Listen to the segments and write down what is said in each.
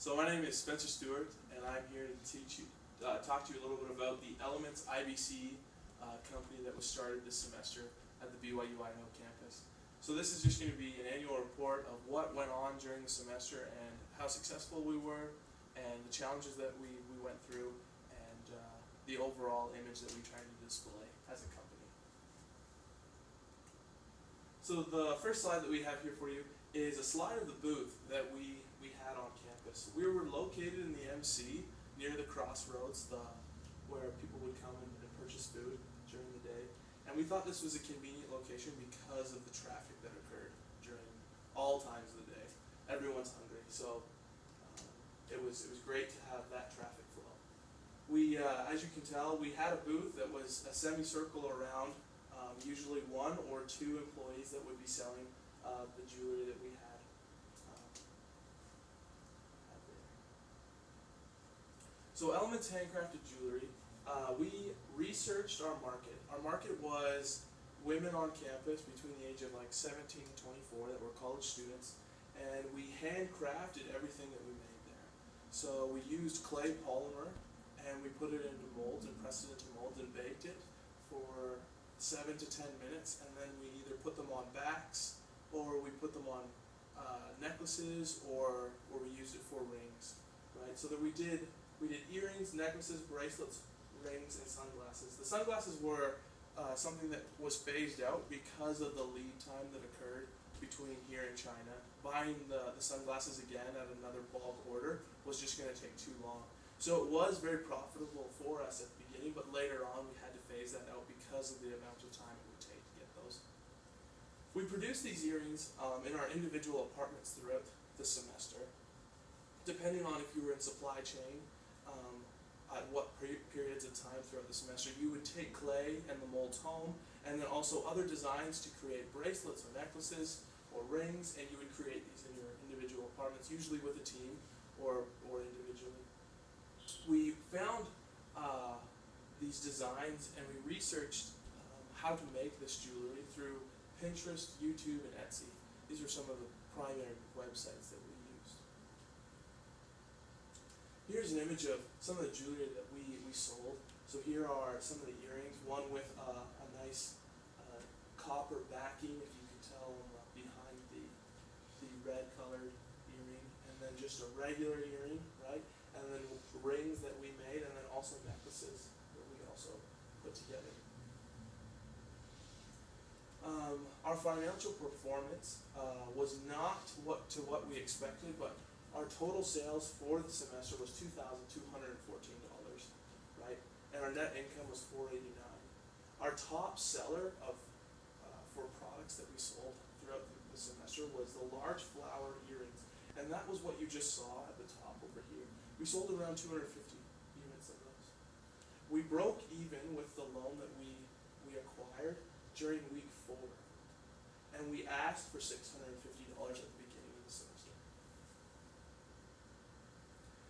So my name is Spencer Stewart, and I'm here to talk to you a little bit about the Elements IBC company that was started this semester at the BYU Idaho campus. So this is just going to be an annual report of what went on during the semester and how successful we were, and the challenges that we went through, and the overall image that we tried to display as a company. So the first slide that we have here for you is a slide of the booth that we had on campus. We were located in the MC near the crossroads, where people would come and purchase food during the day. And we thought this was a convenient location because of the traffic that occurred during all times of the day. Everyone's hungry, so it was great to have that traffic flow. We, as you can tell, we had a booth that was a semicircle around, usually one or two employees that would be selling the jewelry that we had. So Elements handcrafted jewelry, we researched our market. Our market was women on campus between the age of like 17 and 24 that were college students, and we handcrafted everything that we made there. So we used clay polymer, and we put it into molds and pressed it into molds and baked it for 7 to 10 minutes, and then we either put them on backs, or we put them on necklaces, or we used it for rings, right? So that we did earrings, necklaces, bracelets, rings, and sunglasses. The sunglasses were something that was phased out because of the lead time that occurred between here and China. Buying the sunglasses again at another bulk order was just going to take too long. So it was very profitable for us at the beginning, but later on we had to phase that out because of the amount of time it would take to get those. We produced these earrings in our individual apartments throughout the semester. Depending on if you were in supply chain, at what periods of time throughout the semester, you would take clay and the molds home, and then also other designs to create bracelets or necklaces or rings, and you would create these in your individual apartments, usually with a team or individually. We found these designs, and we researched how to make this jewelry through Pinterest, YouTube, and Etsy. These are some of the primary websites that we used. Here's an image of some of the jewelry that we sold. So here are some of the earrings, one with a nice copper backing, if you can tell behind the red colored earring, and then just a regular earring, right? And then rings that we made, and then also necklaces that we also put together. Our financial performance was not what we expected, but our total sales for the semester was $2,214, right? And our net income was $489. Our top seller for products that we sold throughout the semester was the large flower earrings, and that was what you just saw at the top over here. We sold around 250 units of those. We broke even with the loan that we acquired during week 4, and we asked for $650 at the beginning of the semester.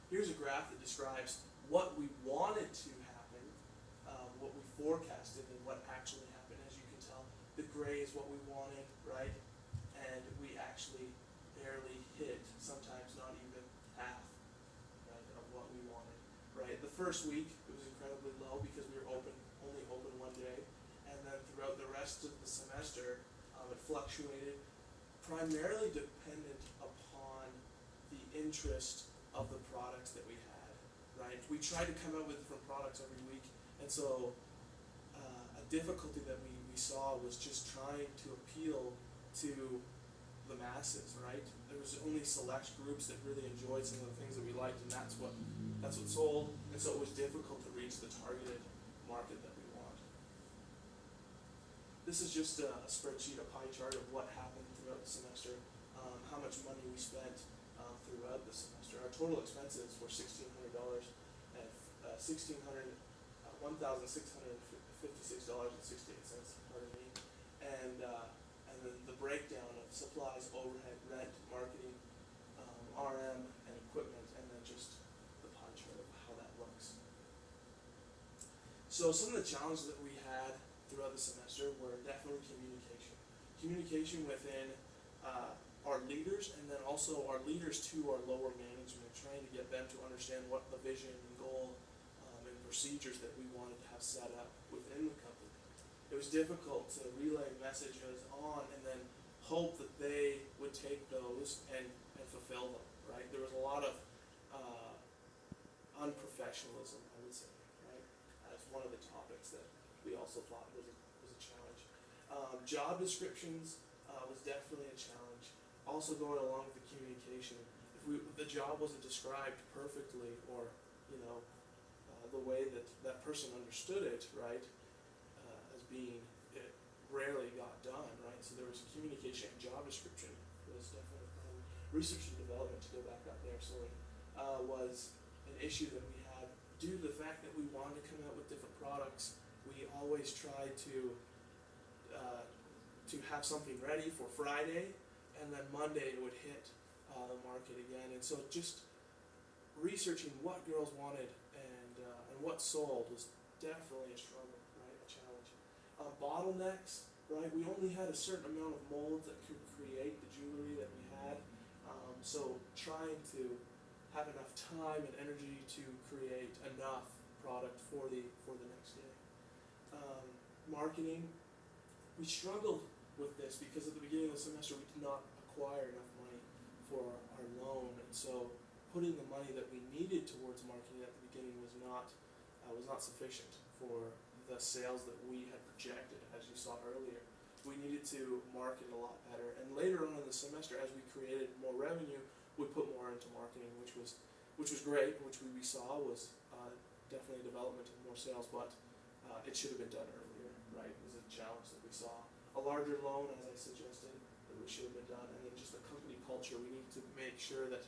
Here's a graph that describes what we wanted to happen, what we forecasted, and what actually happened. As you can tell, the gray is what we wanted, right? And we actually barely hit, sometimes not even half, right, of what we wanted, right? The first week, it was incredibly low because we were only open one day, and then throughout the rest of the semester, it fluctuated, primarily dependent upon the interest of the products that we had, right? We tried to come out with different products every week, and so a difficulty that we saw was just trying to appeal to the masses, right? There was only select groups that really enjoyed some of the things that we liked, and that's what sold, and so it was difficult to reach the targeted market that we want. This is just a spreadsheet, a pie chart of what happened throughout the semester, how much money we spent throughout the semester. Our total expenses were $1,600 and $1,656.68. Pardon me, and then the breakdown of supplies, overhead, rent, marketing, RM, and equipment, and then just the pie chart of how that looks. So some of the challenges that we had throughout the semester were definitely communication. Communication within our leaders, and then also our leaders to our lower management, trying to get them to understand what the vision and goal and procedures that we wanted to have set up within the company. It was difficult to relay messages on and then hope that they would take those and fulfill them, right? There was a lot of unprofessionalism, I would say, right? As one of the topics that we also thought was a challenge. Job descriptions was definitely a challenge. Also going along with the communication. If the job wasn't described perfectly, or the way that that person understood it, right, as being, it rarely got done, right? So there was communication. Job description was definitely a problem. Research and development, to go back up there, sorry, was an issue that we had due to the fact that we wanted to come out with different products. We always tried to have something ready for Friday, and then Monday it would hit the market again. And so just researching what girls wanted and what sold was definitely a struggle, right? A challenge. Bottlenecks, right? We only had a certain amount of molds that could create the jewelry that we had. So trying to have enough time and energy to create enough product for the next day. Marketing, we struggled with this because at the beginning of the semester we did not acquire enough money for our loan, and so putting the money that we needed towards marketing at the beginning was not sufficient for the sales that we had projected, as you saw earlier. We needed to market a lot better, and later on in the semester, as we created more revenue, we put more into marketing, which was great, which we saw was definitely a development of more sales, but it should have been done earlier, right? It was a challenge that we saw. A larger loan, as I suggested, that we should have been done, and then just the company culture. We needed to make sure that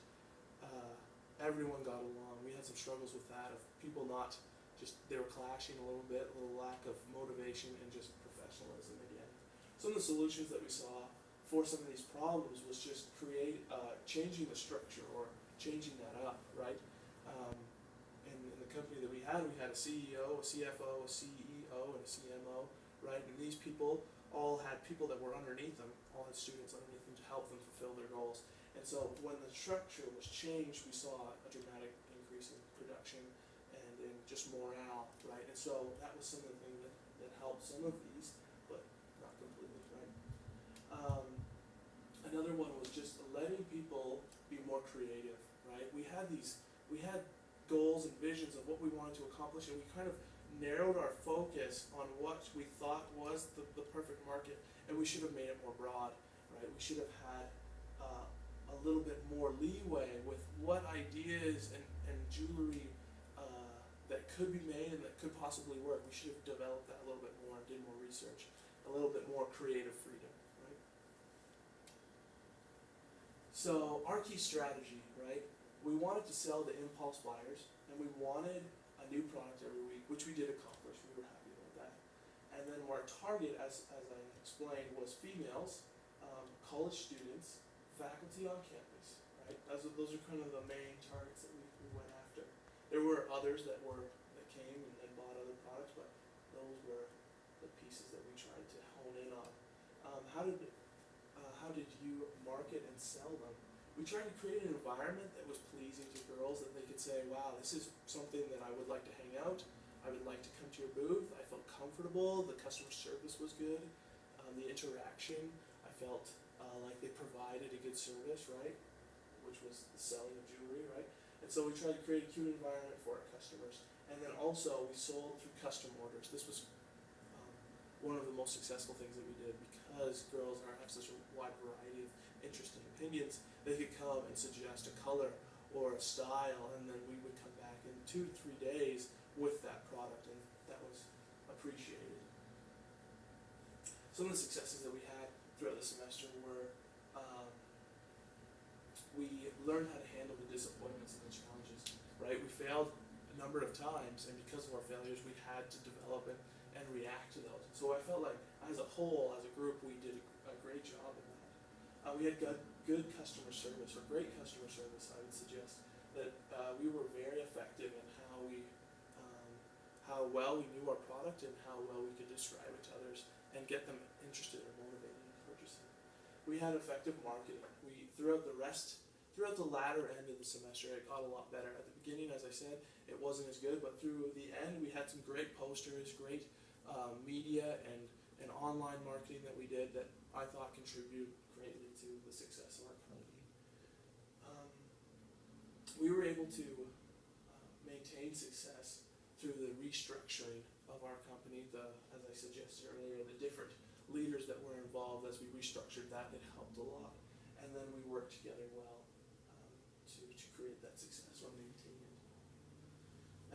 everyone got along. We had some struggles with that, of people not just, they were clashing a little bit, a little lack of motivation and just professionalism again. Some of the solutions that we saw for some of these problems was just changing the structure, or changing that up, right? In the company that we had a CEO, a CFO, a CEO, and a CMO, right? And these people all had people that were underneath them, all had students underneath them to help them fulfill their goals. And so when the structure was changed, we saw a dramatic increase in production and in just morale, right? And so that was some of the things that helped some of these, but not completely, right? Another one was just letting people be more creative, right? We had goals and visions of what we wanted to accomplish, and we kind of narrowed our focus on what we thought was the perfect market, and we should have made it more broad, right? We should have had a little bit more leeway with what ideas and jewelry that could be made and that could possibly work. We should have developed that a little bit more and did more research, a little bit more creative freedom, right? So our key strategy, right? We wanted to sell to impulse buyers, and we wanted a new product every week, which we did accomplish. We were happy about that. And then our target, as I explained, was females, college students, faculty on campus, right? Those are kind of the main targets that we went after. There were others that came and bought other products, but those were the pieces that we tried to hone in on. How did you market and sell them? We tried to create an environment that was pleasing to girls, that they could say, wow, this is something that I would like to hang out. I would like to come to your booth. I felt comfortable. The customer service was good. The interaction, I felt like they provided a good service, right? Which was the selling of jewelry, right? And so we tried to create a cute environment for our customers. And then also we sold through custom orders. This was one of the most successful things that we did, because girls have such a wide variety of interesting opinions. They could come and suggest a color or a style, and then we would come back in 2 to 3 days with that product, and that was appreciated. Some of the successes that we had throughout the semester were we learned how to handle the disappointments and the challenges, right? We failed a number of times, and because of our failures, we had to develop and react to those. So I felt like, as a whole, as a group, we did a great job in that. We had good customer service, or great customer service, I would suggest. That we were very effective in how well we knew our product and how well we could describe it to others and get them interested or motivated in purchasing. we had effective marketing. Throughout the latter end of the semester, it got a lot better. At the beginning, as I said, it wasn't as good, but through the end, we had some great posters, great media and online marketing that we did that I thought contributed greatly to the success of our company. We were able to maintain success through the restructuring of our company. As I suggested earlier, the different leaders that were involved as we restructured that, it helped a lot. And then we worked together well to create that success or maintain it.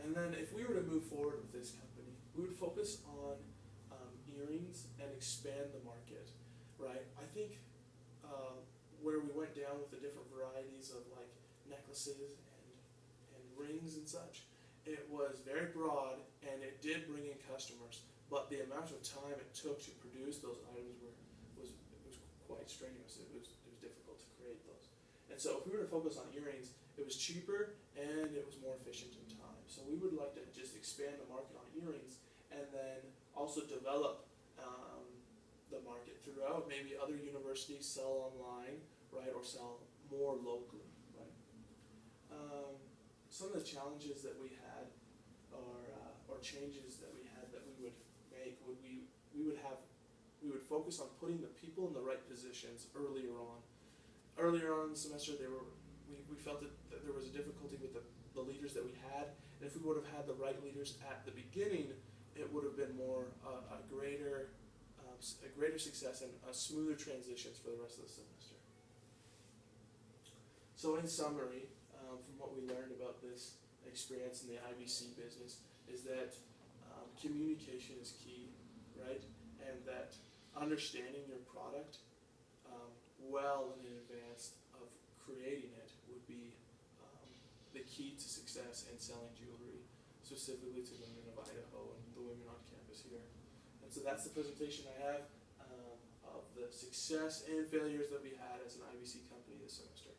And then if we were to move forward with this company, we would focus on earrings and expand the market, right? I think where we went down with the different varieties of like necklaces and rings and such, it was very broad and it did bring in customers, but the amount of time it took to produce those items was quite strenuous. It was difficult to create those. And so if we were to focus on earrings, it was cheaper and it was more efficient in time. So we would like to just expand the market on earrings and then also develop the market throughout. Maybe other universities sell online, right, or sell more locally, right? Some of the challenges that we had or changes that we had that we would make we would focus on putting the people in the right positions earlier on. Earlier on in the semester, we felt that there was a difficulty with the leaders that we had, and if we would have had the right leaders at the beginning, it would have been more a greater success and smoother transitions for the rest of the semester. So in summary, from what we learned about this experience in the IBC business is that communication is key, right? And that understanding your product well in advance of creating it would be the key to success in selling jewelry, specifically to the women of Idaho and the women on campus here. And so that's the presentation I have of the success and failures that we had as an IBC company this semester.